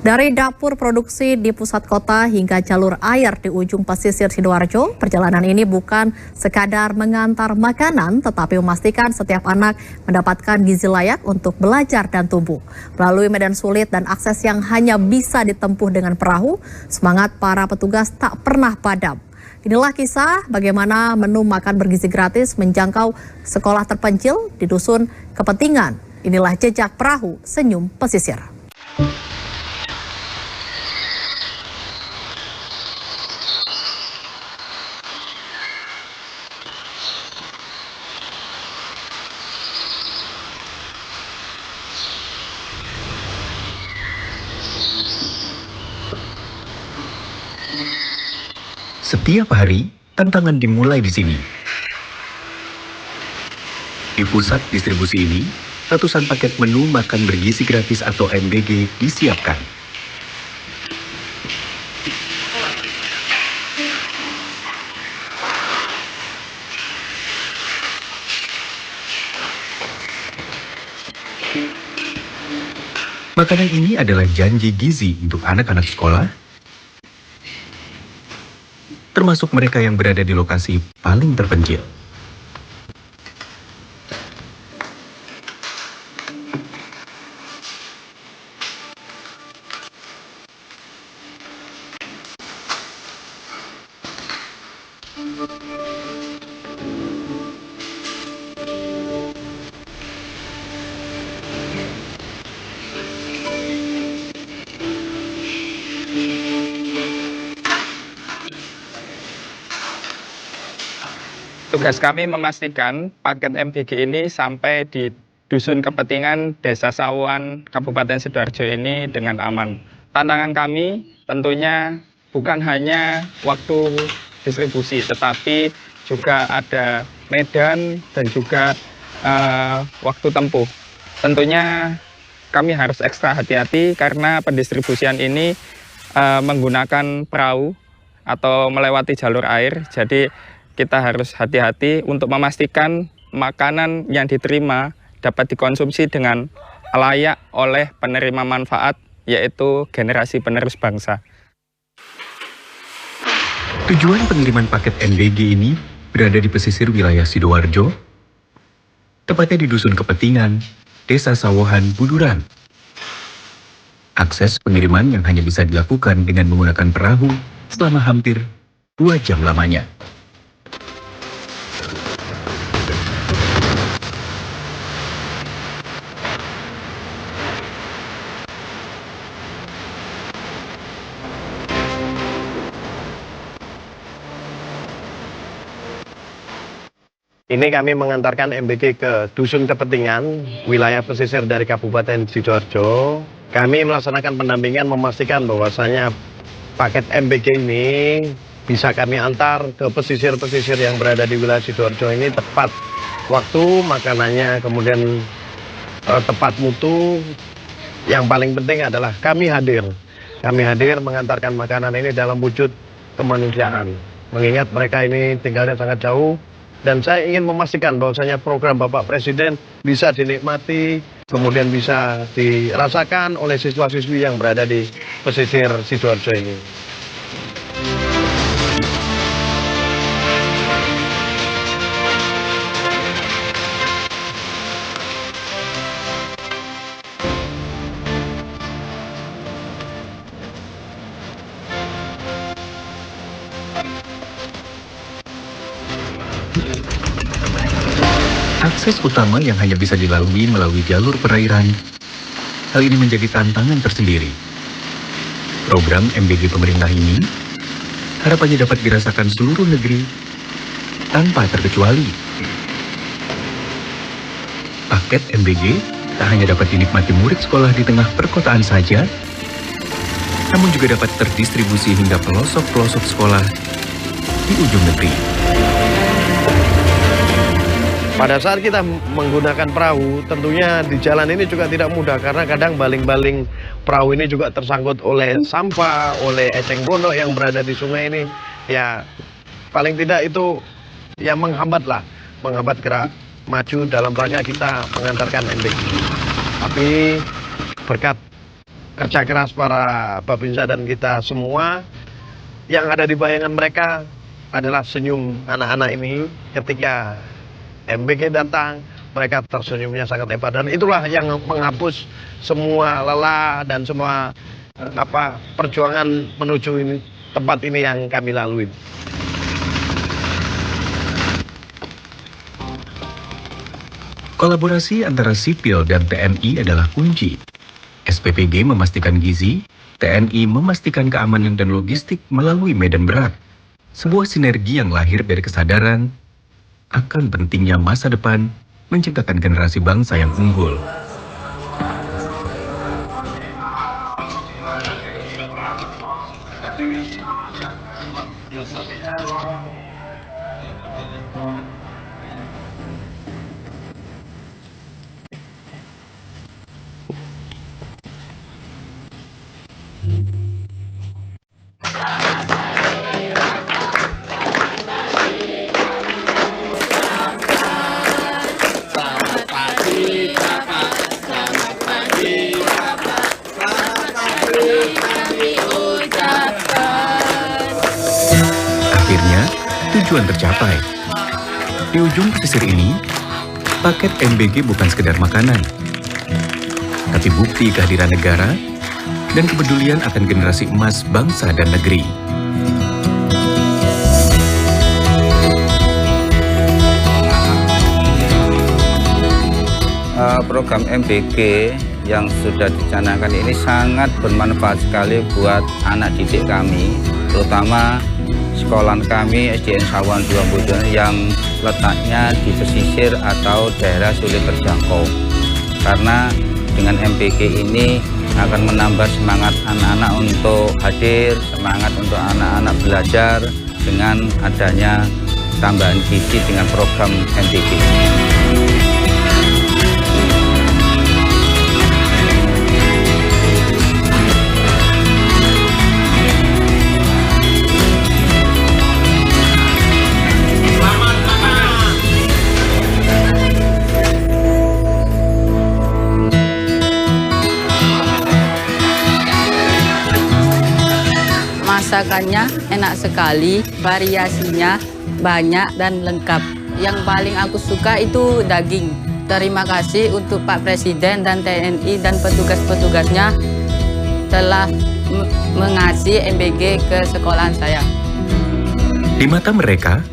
Dari dapur produksi di pusat kota hingga jalur air di ujung pesisir Sidoarjo, perjalanan ini bukan sekadar mengantar makanan, tetapi memastikan setiap anak mendapatkan gizi layak untuk belajar dan tumbuh. Melalui medan sulit dan akses yang hanya bisa ditempuh dengan perahu, semangat para petugas tak pernah padam. Inilah kisah bagaimana menu makan bergizi gratis menjangkau sekolah terpencil di Dusun Kepentingan. Inilah jejak perahu Senyum Pesisir. Setiap hari, tantangan dimulai di sini. Di pusat distribusi ini, ratusan paket menu makan bergizi gratis atau MBG disiapkan. Makanan ini adalah janji gizi untuk anak-anak sekolah, termasuk mereka yang berada di lokasi paling terpencil. Tugas kami memastikan paket MBG ini sampai di Dusun Kepentingan, Desa Sawan, Kabupaten Sidoarjo ini dengan aman. Tantangan kami tentunya bukan hanya waktu distribusi, tetapi juga ada medan dan juga waktu tempuh. Tentunya kami harus ekstra hati-hati karena pendistribusian ini menggunakan perahu atau melewati jalur air. Jadi kita harus hati-hati untuk memastikan makanan yang diterima dapat dikonsumsi dengan layak oleh penerima manfaat, yaitu generasi penerus bangsa. Tujuan pengiriman paket MBG ini berada di pesisir wilayah Sidoarjo, tepatnya di Dusun Kepentingan, Desa Sawohan, Buduran. Akses pengiriman yang hanya bisa dilakukan dengan menggunakan perahu selama hampir 2 jam lamanya. Ini kami mengantarkan MBG ke Dusun Kepentingan, wilayah pesisir dari Kabupaten Sidoarjo. Kami melaksanakan pendampingan memastikan bahwasanya paket MBG ini bisa kami antar ke pesisir-pesisir yang berada di wilayah Sidoarjo ini tepat waktu makanannya, kemudian tepat mutu. Yang paling penting adalah kami hadir. Kami hadir mengantarkan makanan ini dalam wujud kemanusiaan. Mengingat mereka ini tinggalnya sangat jauh. Dan saya ingin memastikan bahwasanya program Bapak Presiden bisa dinikmati, kemudian bisa dirasakan oleh siswa-siswi yang berada di pesisir Sidoarjo ini. Akses utama yang hanya bisa dilalui melalui jalur perairan, hal ini menjadi tantangan tersendiri. Program MBG pemerintah ini harapannya dapat dirasakan seluruh negeri tanpa terkecuali. Paket MBG tak hanya dapat dinikmati murid sekolah di tengah perkotaan saja, namun juga dapat terdistribusi hingga pelosok-pelosok sekolah di ujung negeri. Pada saat kita menggunakan perahu, tentunya di jalan ini juga tidak mudah karena kadang baling-baling perahu ini juga tersangkut oleh sampah, oleh eceng gondok yang berada di sungai ini. Ya, paling tidak itu ya menghambat gerak maju dalam rangka kita mengantarkan MBG. Tapi berkat kerja keras para babinsa dan kita semua, yang ada di bayangan mereka adalah senyum anak-anak ini ketika MBG datang. Mereka tersenyumnya sangat hebat, dan itulah yang menghapus semua lelah dan semua perjuangan menuju tempat ini yang kami lalui. Kolaborasi antara sipil dan TNI adalah kunci. SPPG memastikan gizi, TNI memastikan keamanan dan logistik melalui medan berat. Sebuah sinergi yang lahir dari kesadaran akan pentingnya masa depan menciptakan generasi bangsa yang unggul. Akhirnya, tujuan tercapai. Di ujung pesisir ini, paket MBG bukan sekedar makanan, tapi bukti kehadiran negara dan kepedulian akan generasi emas bangsa dan negeri. Program MBG yang sudah dicanangkan ini sangat bermanfaat sekali buat anak didik kami, terutama sekolah kami SDN Sawan 2 yang letaknya di pesisir atau daerah sulit terjangkau. Karena dengan MBG ini akan menambah semangat anak-anak untuk hadir, semangat untuk anak-anak belajar dengan adanya tambahan gizi dengan program MBG. Masakannya enak sekali, variasinya banyak dan lengkap. Yang paling aku suka itu daging. Terima kasih untuk Pak Presiden dan TNI dan petugas-petugasnya telah mengasih MBG ke sekolahan saya. Di mata mereka,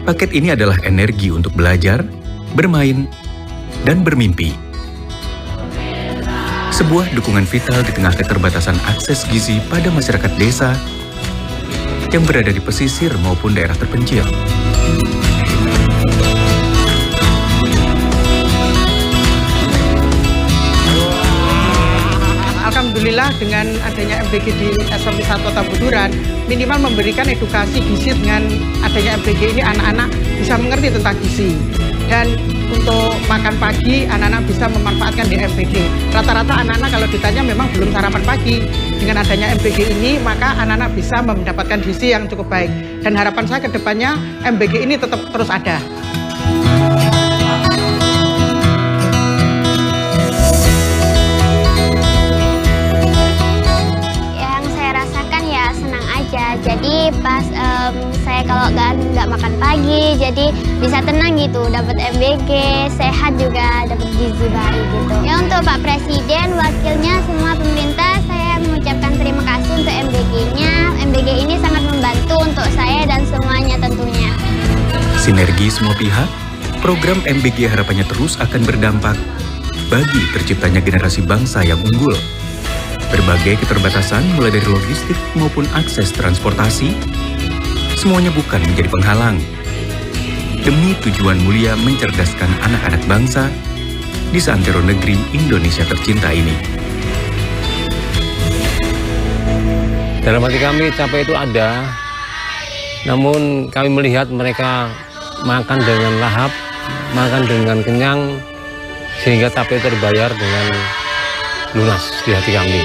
paket ini adalah energi untuk belajar, bermain, dan bermimpi. Sebuah dukungan vital di tengah keterbatasan akses gizi pada masyarakat desa yang berada di pesisir maupun daerah terpencil. Alhamdulillah dengan adanya MBG di SMP 1 Kota Buduran, minimal memberikan edukasi gizi. Dengan adanya MBG ini anak-anak bisa mengerti tentang gizi. Dan untuk makan pagi, anak-anak bisa memanfaatkan di MBG. Rata-rata anak-anak kalau ditanya memang belum sarapan pagi. Dengan adanya MBG ini, maka anak-anak bisa mendapatkan gizi yang cukup baik. Dan harapan saya ke depannya, MBG ini tetap terus ada. Yang saya rasakan ya senang aja. Jadi pas saya kalau nggak makan pagi, jadi bisa tenang gitu, dapat MBG, sehat juga, dapat gizi baik gitu. Ya untuk Pak Presiden, wakilnya, semua pemerintah, saya mengucapkan terima kasih untuk MBG-nya. MBG ini sangat membantu untuk saya dan semuanya tentunya. Sinergi semua pihak, program MBG harapannya terus akan berdampak bagi terciptanya generasi bangsa yang unggul. Berbagai keterbatasan mulai dari logistik maupun akses transportasi, semuanya bukan menjadi penghalang. Demi tujuan mulia mencerdaskan anak-anak bangsa di seantero negeri Indonesia tercinta ini. Dalam hati kami capek itu ada, namun kami melihat mereka makan dengan lahap, makan dengan kenyang, sehingga capek terbayar dengan lunas di hati kami.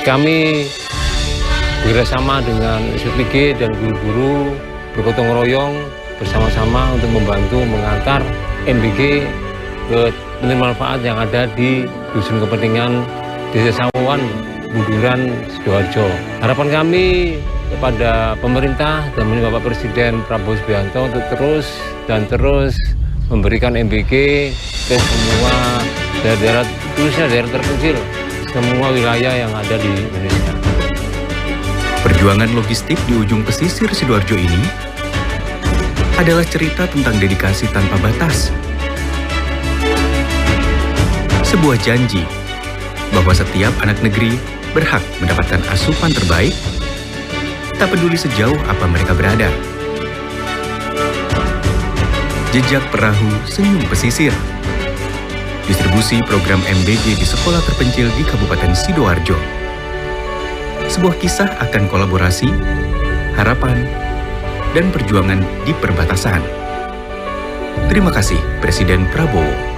Kami bekerjasama dengan SPPG dan guru-guru bergotong royong bersama-sama untuk membantu mengantar MBG ke penerima manfaat yang ada di Dusun Kepentingan Desa Sawan Buduran, Sidoarjo. Harapan kami kepada pemerintah dan Bapak Presiden Prabowo Subianto untuk terus memberikan MBG ke semua daerah-daerah, khususnya daerah terpencil, semua wilayah yang ada di Indonesia. Perjuangan logistik di ujung pesisir Sidoarjo ini adalah cerita tentang dedikasi tanpa batas. Sebuah janji bahwa setiap anak negeri berhak mendapatkan asupan terbaik, tak peduli sejauh apa mereka berada. Jejak perahu senyum pesisir. Distribusi program MBG di sekolah terpencil di Kabupaten Sidoarjo. Sebuah kisah akan kolaborasi, harapan, dan perjuangan di perbatasan. Terima kasih Presiden Prabowo.